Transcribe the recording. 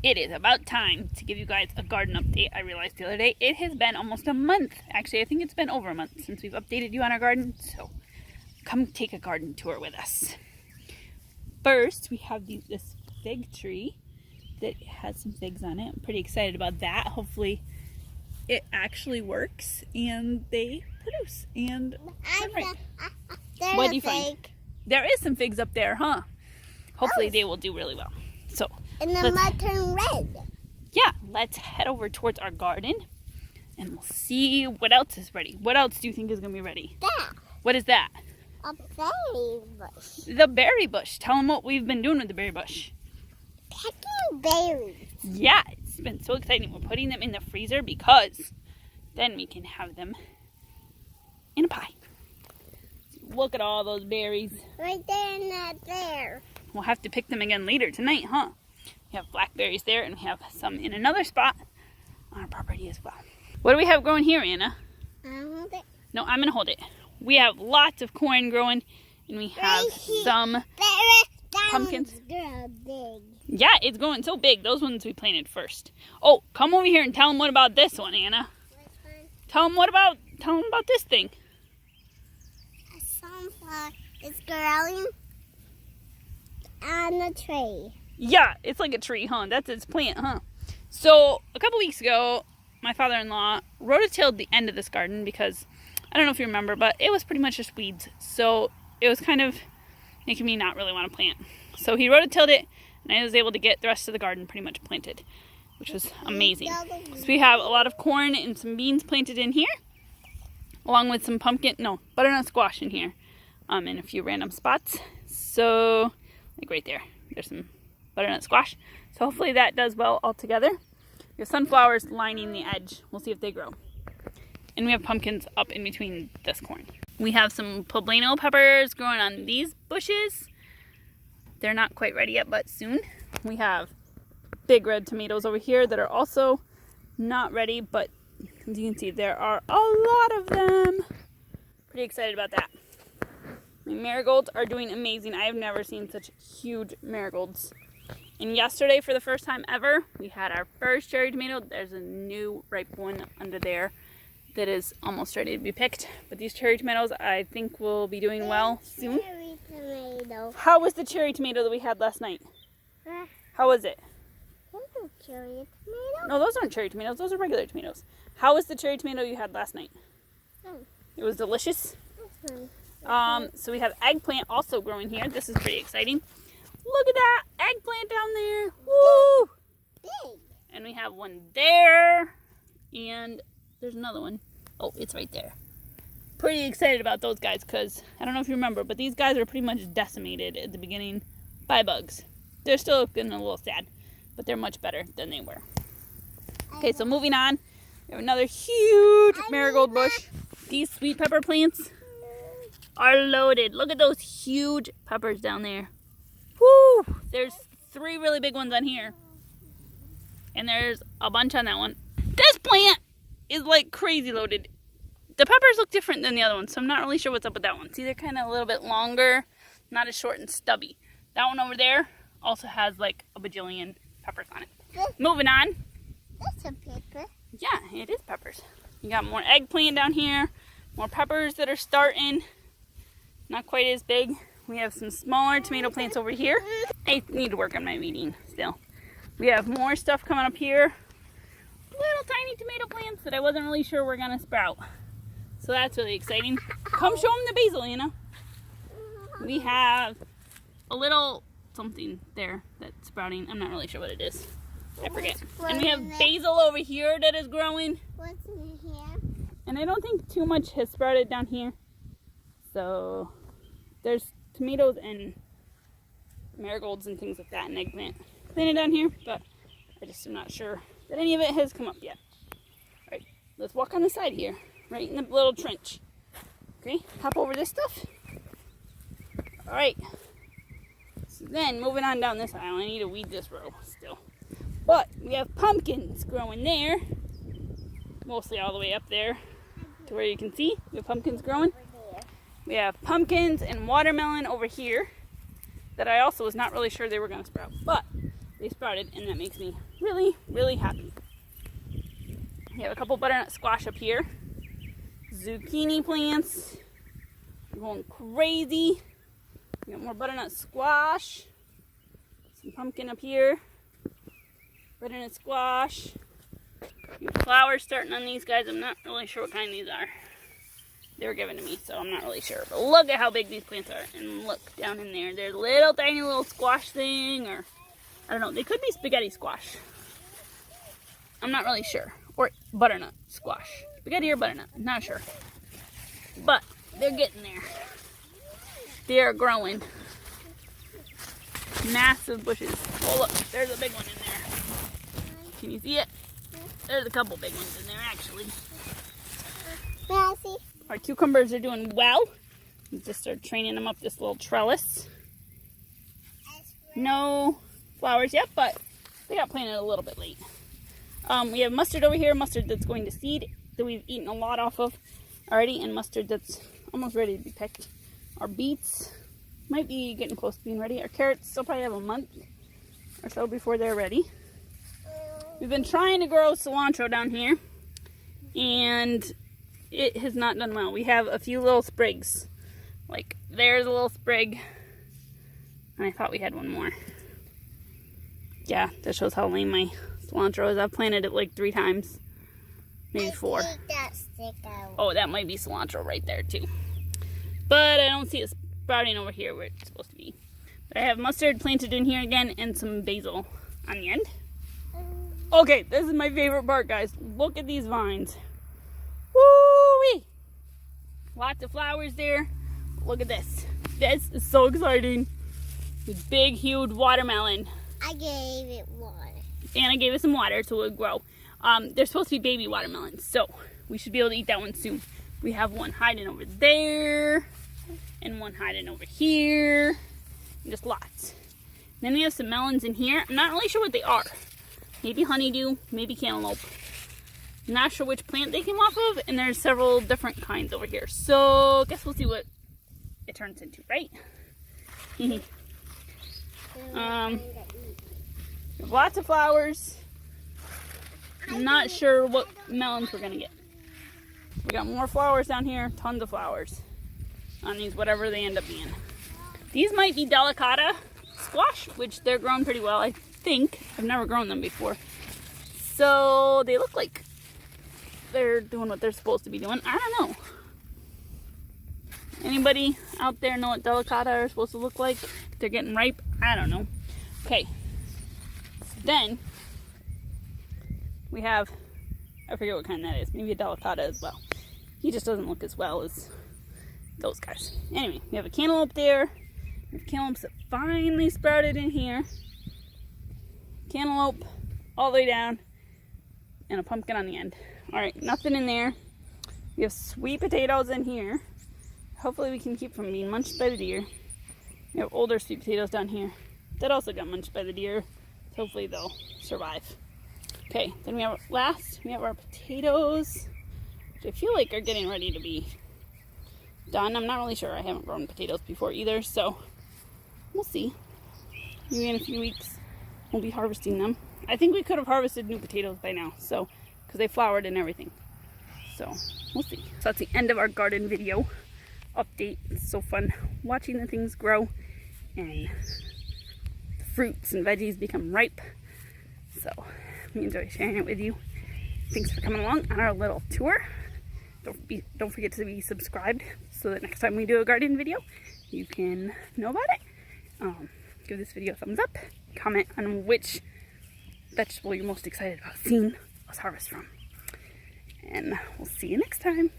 It is about time to give you guys a garden update. I realized the other day it has been almost a month. Actually, I think it's been over a month since we've updated you on our garden. So come take a garden tour with us. First, we have this fig tree that has some figs on it. I'm pretty excited about that. Hopefully it actually works and they produce. And what do you find? There is some figs up there, huh? Hopefully they will do really well. So and then might turn red. Yeah, let's head over towards our garden and we'll see what else is ready. What else do you think is going to be ready? That. What is that? A berry bush. The berry bush. Tell them what we've been doing with the berry bush. Picking berries. Yeah, it's been so exciting. We're putting them in the freezer because then we can have them in a pie. Look at all those berries. Right there and not there. We'll have to pick them again later tonight, huh? We have blackberries there and we have some in another spot on our property as well. What do we have growing here, Anna? Hold it. No, I'm going to hold it. We have lots of corn growing and we have some pumpkins. Big. Yeah, it's growing so big. Those ones we planted first. Oh, come over here and tell them what about this one, Anna. Which one? Tell them about this thing. A sunflower is growing on a tree. Yeah, it's like a tree, huh? That's its plant, huh? So, a couple weeks ago, my father-in-law rototilled the end of this garden because, I don't know if you remember, but it was pretty much just weeds. So, it was kind of making me not really want to plant. So, he rototilled it, and I was able to get the rest of the garden pretty much planted, which was amazing. So, we have a lot of corn and some beans planted in here, along with some butternut squash in here, in a few random spots. So, like right there, there's some butternut squash. So hopefully that does well all together. We have sunflowers lining the edge. We'll see if they grow. And we have pumpkins up in between this corn. We have some poblano peppers growing on these bushes. They're not quite ready yet, but soon. We have big red tomatoes over here that are also not ready, but as you can see, there are a lot of them. Pretty excited about that. My marigolds are doing amazing. I have never seen such huge marigolds. And yesterday, for the first time ever, we had our first cherry tomato. There's a new ripe one under there that is almost ready to be picked. But these cherry tomatoes, I think, will be doing well soon. Cherry tomato. How was the cherry tomato that we had last night? How was it? Cherry tomato? No, those aren't cherry tomatoes. Those are regular tomatoes. How was the cherry tomato you had last night? It was delicious. So we have eggplant also growing here. This is pretty exciting. Look at that eggplant down there. Woo! Big. And we have one there. And there's another one. Oh, it's right there. Pretty excited about those guys because I don't know if you remember, but these guys were pretty much decimated at the beginning by bugs. They're still getting a little sad, but they're much better than they were. Okay, so moving on. We have another huge marigold bush. These sweet pepper plants are loaded. Look at those huge peppers down there. Woo! There's 3 really big ones on here. And there's a bunch on that one. This plant is like crazy loaded. The peppers look different than the other ones, so I'm not really sure what's up with that one. See, they're kind of a little bit longer, not as short and stubby. That one over there also has like a bajillion peppers on it. Moving on. That's a pepper. Yeah, it is peppers. You got more eggplant down here, more peppers that are starting. Not quite as big. We have some smaller tomato plants over here. I need to work on my weeding still. We have more stuff coming up here. Little tiny tomato plants that I wasn't really sure were going to sprout. So that's really exciting. Come show them the basil, Anna. We have a little something there that's sprouting. I'm not really sure what it is. I forget. And we have basil over here that is growing. What's in here? And I don't think too much has sprouted down here. So there's tomatoes and marigolds and things like that and eggplant planted down here, but I just am not sure that any of it has come up yet. All right, let's walk on the side here, right in the little trench. Okay, hop over this stuff. All right, so then moving on down this aisle, I need to weed this row still. But we have pumpkins growing there, mostly all the way up there to where you can see. We have pumpkins growing. We have pumpkins and watermelon over here that I also was not really sure they were going to sprout. But they sprouted, and that makes me really, really happy. We have a couple butternut squash up here. Zucchini plants. We're going crazy. We got more butternut squash. Some pumpkin up here. Butternut squash. Flowers starting on these guys. I'm not really sure what kind these are. They were given to me, so I'm not really sure. But look at how big these plants are. And look down in there. There's a little tiny little squash thing, or I don't know. They could be spaghetti squash. I'm not really sure. Or butternut squash. Spaghetti or butternut. I'm not sure. But they're getting there. They are growing. Massive bushes. Oh look, there's a big one in there. Can you see it? There's a couple big ones in there actually. Our cucumbers are doing well. We just started training them up this little trellis. No flowers yet, but they got planted a little bit late. We have mustard over here, mustard that's going to seed, that we've eaten a lot off of already, and mustard that's almost ready to be picked. Our beets might be getting close to being ready. Our carrots still probably have a month or so before they're ready. We've been trying to grow cilantro down here, and it has not done well. We have a few little sprigs. Like, there's a little sprig, and I thought we had one more. Yeah, that shows how lame my cilantro is. I've planted it like 3 times, maybe 4. That stick out. Oh, that might be cilantro right there too. But I don't see it sprouting over here where it's supposed to be. But I have mustard planted in here again, and some basil on the end. Okay, this is my favorite part, guys. Look at these vines. Woo-wee! Lots of flowers there. Look at this. This is so exciting. This big, huge watermelon. I gave it water. And I gave it some water so it would grow. They're supposed to be baby watermelons, so we should be able to eat that one soon. We have one hiding over there, and one hiding over here, and just lots. Then we have some melons in here. I'm not really sure what they are. Maybe honeydew, maybe cantaloupe. Not sure which plant they came off of, and there's several different kinds over here. So I guess we'll see what it turns into, right? Lots of flowers. I'm not sure what melons we're gonna get. We got more flowers down here, tons of flowers on these, whatever they end up being. These might be delicata squash, which they're grown pretty well, I think. I've never grown them before. So they look like they're doing what they're supposed to be doing. I don't know. Anybody out there know what delicata are supposed to look like? If they're getting ripe? I don't know. Okay. Then we have, I forget what kind that is. Maybe a delicata as well. He just doesn't look as well as those guys. Anyway, we have a cantaloupe there. We have cantaloupes that finally sprouted in here. Cantaloupe all the way down. And a pumpkin on the end. Alright, nothing in there. We have sweet potatoes in here. Hopefully we can keep from being munched by the deer. We have older sweet potatoes down here that also got munched by the deer. Hopefully they'll survive. Okay, then we have our potatoes, which I feel like are getting ready to be done. I'm not really sure. I haven't grown potatoes before either, so we'll see. Maybe in a few weeks we'll be harvesting them. I think we could have harvested new potatoes by now, so because they flowered and everything. So we'll see. So that's the end of our garden video update. It's so fun watching the things grow and the fruits and veggies become ripe. So we enjoy sharing it with you. Thanks for coming along on our little tour. Don't forget to be subscribed so that next time we do a garden video, you can know about it. Give this video a thumbs up. Comment on which vegetable you're most excited about seeing us harvest from. And we'll see you next time.